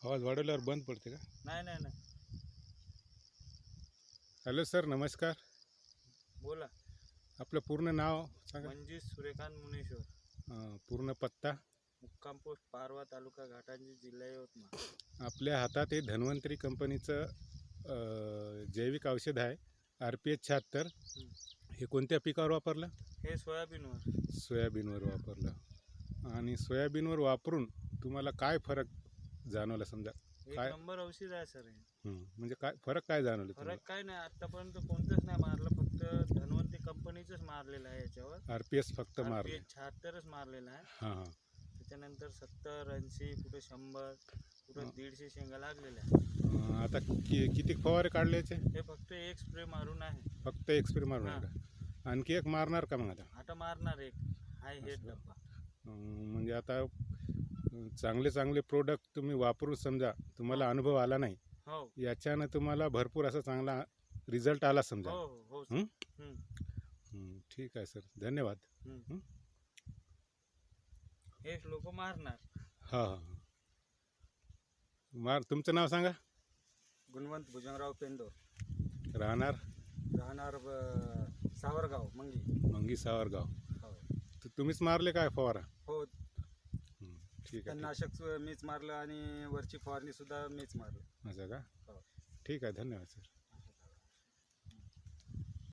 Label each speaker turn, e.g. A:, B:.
A: आवाज वाढवल्यावर बंद पडते का?
B: नाही नाही नाही,
A: हॅलो सर, नमस्कार.
B: बोला.
A: आपलं पूर्ण नाव सांगा.
B: मंजिश सूर्यकांत मुनेश्वर,
A: पूर्ण पत्ता.
B: मुक्काम पोस्ट पारवा, तालुका घाटांजी, जिल्हा यवतमाळ.
A: आपल्या हातात हे धन्वंतरी कंपनीचं जैविक औषध आहे RPH 76. हे कोणत्या पिकावर वापरलं?
B: हे सोयाबीनवर.
A: सोयाबीनवर वापरलं. आणि सोयाबीनवर वापरून तुम्हाला काय फरक जाणवला समजा?
B: एक
A: काय
B: नंबर औषध आहे सर हे.
A: म्हणजे काय फरक काय जाणवलं तुम्हाला?
B: फरक काय नाही, आतापर्यंत कोणतंच नाही मारलं, फक्त धन्वंतरी कंपनीचंच मारलेलं आहे याच्यावर.
A: RPH फक्त मारलं.
B: RPH 76च मारलेलं आहे.
A: हां हां.
B: त्याच्यानंतर 70, 80, कुठे 100, कुठे 150 शेंगा लागलेल्या आहे.
A: आता किती फवारे काढले याचे?
B: हे फक्त एक स्प्रे मारून आहे.
A: फक्त एक स्प्रे मारून आहे का? आणखी एक मारणार का मग आता?
B: आता मारणार एक आहे हे डब्बा.
A: म्हणजे आता चांगले प्रोडक्ट तुम्ही वापरून समजा तुम्हाला अनुभव आला नाही,
B: हो
A: याच्यानं तुम्हाला भरपूर असा चांगला रिझल्ट आला समजा.
B: हो हो सर.
A: ठीक आहे सर, धन्यवाद.
B: हे लोक मारणार.
A: हां हां. तुमचं नाव सांगा.
B: गुणवंत भुजंगराव पेंदो,
A: राहणार
B: राहणार सावरगाव, मंगी
A: सावरगाव.
B: हो.
A: तर तुम्हीच मारले काय फवारा?
B: हो,
A: ठीक आहे.
B: तणनाशक मीच मारलं आणि वरची फवारणी सुद्धा मीच मारलं.
A: असं का?
B: हो.
A: ठीक आहे, धन्यवाद सर.